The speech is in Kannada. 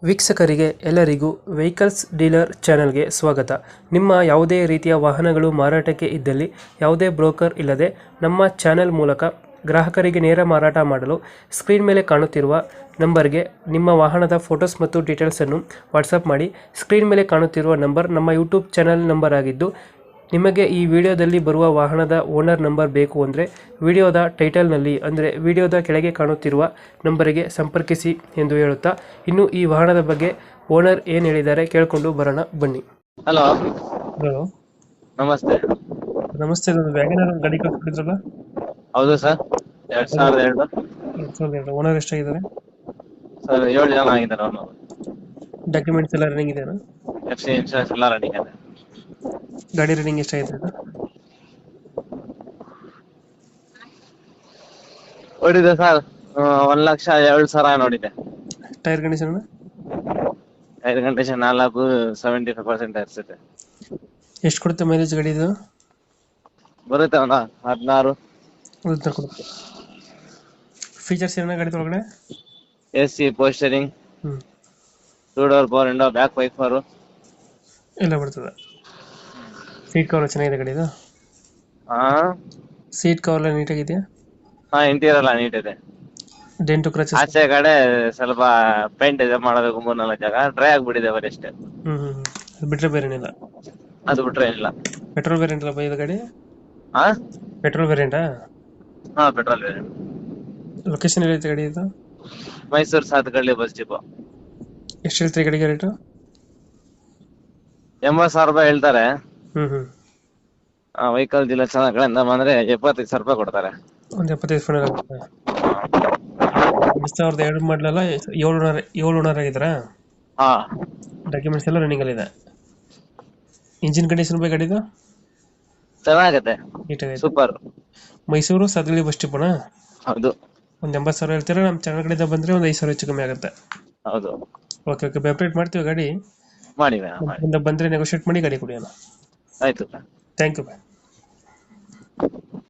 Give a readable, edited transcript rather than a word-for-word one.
ವೀಕ್ಷಕರಿಗೆ ಎಲ್ಲರಿಗೂ ವೆಹಿಕಲ್ಸ್ ಡೀಲರ್ ಚಾನೆಲ್ಗೆ ಸ್ವಾಗತ. ನಿಮ್ಮ ಯಾವುದೇ ರೀತಿಯ ವಾಹನಗಳು ಮಾರಾಟಕ್ಕೆ ಇದ್ದಲ್ಲಿ ಯಾವುದೇ ಬ್ರೋಕರ್ ಇಲ್ಲದೆ ನಮ್ಮ ಚಾನೆಲ್ ಮೂಲಕ ಗ್ರಾಹಕರಿಗೆ ನೇರ ಮಾರಾಟ ಮಾಡಲು ಸ್ಕ್ರೀನ್ ಮೇಲೆ ಕಾಣುತ್ತಿರುವ ನಂಬರ್ಗೆ ನಿಮ್ಮ ವಾಹನದ ಫೋಟೋಸ್ ಮತ್ತು ಡೀಟೇಲ್ಸನ್ನು ವಾಟ್ಸಪ್ ಮಾಡಿ. ಸ್ಕ್ರೀನ್ ಮೇಲೆ ಕಾಣುತ್ತಿರುವ ನಂಬರ್ ನಮ್ಮ ಯೂಟ್ಯೂಬ್ ಚಾನೆಲ್ ನಂಬರ್ ಆಗಿದ್ದು, ನಿಮಗೆ ಈ ವಿಡಿಯೋದಲ್ಲಿ ಬರುವ ವಾಹನದ ಓನರ್ ನಂಬರ್ ಬೇಕು ಅಂದರೆ ವಿಡಿಯೋದ ಟೈಟಲ್ನಲ್ಲಿ ಅಂದರೆ ವಿಡಿಯೋದ ಕೆಳಗೆ ಕಾಣುತ್ತಿರುವ ನಂಬರಿಗೆ ಸಂಪರ್ಕಿಸಿ ಎಂದು ಹೇಳುತ್ತಾ, ಇನ್ನು ಈ ವಾಹನದ ಬಗ್ಗೆ ಓನರ್ ಏನು ಹೇಳಿದ್ದಾರೆ ಕೇಳಿಕೊಂಡು ಬರೋಣ ಬನ್ನಿ. ಹಲೋ, ಹಲೋ, ನಮಸ್ತೆ. ನಮಸ್ತೆ. ಇದೊಂದು ವ್ಯಾಗನರ್ ಗಾಡಿ ಕಳ್ಸ್ಕೊಟ್ಟಿದ್ರಲ್ಲ, ಹೌದು ಸರ್, 2002 ಓನರ್ ಎಷ್ಟಾಗಿದ್ದಾರೆ? ಸರ್ 7 ಜನ ಆಗಿದ್ದಾರೆ. ಅವನು ಡಾಕ್ಯುಮೆಂಟ್ಸ್ ಎಲ್ಲ ರನ್ನಿಂಗ್ ಇದೆಯಾ? FC ಇನ್ಶೂರೆನ್ಸ್ ಎಲ್ಲ ರನ್ನಿಂಗ್ ಇದೆ. ಗಾಡಿ ರನ್ನಿಂಗ್ ಎಷ್ಟಾಗಿದೆ ಇದು? ಓಡಿದೆ ಸರ್ 1,07,000 ನೋಡಿದೆ. Tyre condition? 5 ಗಂಟೆ 75% ಇರ್ಸುತ್ತೆ. ಎಷ್ಟು ಕೊಡುತ್ತೆ ಮೈಲೇಜ್ ಗಾಡಿ ಇದು? ಬರುತ್ತೆ ಅವನ 16. ಕೊಡುತ್ತೆ. ಫೀಚರ್ಸ್ ಏನ ಗಾಡಿ ಒಳಗಡೆ? AC, ಪೋಸ್ಟರಿಂಗ್, ಹ್ಮ್ 2 door power window, back wiper ಎಲ್ಲ ಬರ್ತದೆ. ಸೀಟ್ ಕವರ್ ಚೆನ್ನಾಗಿದೆ ಗಾಡಿದು? ಹಾ ಸೀಟ್ ಕವರ್ ಎಲ್ಲ ನೀಟಾಗಿದೆಯಾ? ಇಂಟೀರಿಯರ್ ಎಲ್ಲ ನೀಟ್ ಇದೆ. Dent scratches? ಆಚೆ ಕಡೆ ಸ್ವಲ್ಪ ಪೇಂಟ್ ಇದೆ ಮಾಡೋದಕ್ಕೆ 3-4 ಜಾಗ ಡ್ರೈ ಆಗ್ಬಿಟ್ಟಿದೆ ಬರೀ ಅಷ್ಟೇ. ಅದು ಬಿಟ್ರೆ ಬೇರೆ ಏನಿಲ್ಲ? ಅದು ಬಿಟ್ರೆ ಇಲ್ಲ. ಪೆಟ್ರೋಲ್ ವೇರಿಯಂಟ್ ಅಲ್ಲ ಇದು ಗಾಡಿ? ಹಾ ಪೆಟ್ರೋಲ್ ವೇರಿಯಂಟಾ? ಹಾ ಪೆಟ್ರೋಲ್. ಲೊಕೇಶನ್ ಎಲ್ಲೈತೆ ಗಾಡಿ ಇದು? Mysuru Sathagalli bus depot. ಎಷ್ಟು ಹೇಳ್ತೀರಿ ಗಾಡಿಗೆ ರೇಟು? 80,000 ರೂಪಾಯಿ ಹೇಳ್ತಾರೆ. ಹ್ಮ್ ವೆಹಿಕಲ್ ಡೀಲರ್ ಕಡೆಯಿಂದ ಬಂದ್ರೆ 75,000 ರೂಪಾಯಿ ಕೊಡ್ತಾರೆ. ಒಂದು 75 ಫೈನಲ್ ಆಗುತ್ತೆ. 2002 ಮಾಡಲಲ್ಲ, 7 ಓನರ್ ಆಗಿದ್ರಾ? ಹಾ ಡಾಕ್ಯುಮೆಂಟ್ಸ್ ಎಲ್ಲ ರನ್ನಿಂಗ್ ಅಲ್ಲಿ ಇದೆ. ಇಂಜಿನ್ ಕಂಡೀಷನ್ ಬಗ್ಗೆ ಗಾಡಿದು ಚೆನ್ನಾಗತ್ತೆ, ನೀಟಾಗಿದೆ. ಸೂಪರ್. ಮೈಸೂರು ಸಾತ್ಗಳ್ಳಿ ಬಸ್ ಡಿಪೋನಾ? ಹೌದು ಒಂದು 80,000 ಹೇಳ್ತೀರಾ? ನಮ್ಮ ಚಾನಲ್ ಕಡೆಯಿಂದ ಬಂದ್ರೆ ಒಂದು 5,000 ಹೆಚ್ಚು ಕಮ್ಮಿ ಆಗುತ್ತೆ. ಹೌದು, ಓಕೆ ಓಕೆ, ಅಪ್ಡೇಟ್ ಮಾಡ್ತೀವಿ ಗಾಡಿ. ಮಾಡಿ. ಬಂದ್ರೆ ನೆಗೋಷಿಯೇಟ್ ಮಾಡಿ ಗಾಡಿ ಕೊಡಿ ಅಣ್ಣ. ಆಯ್ತು. Thank you.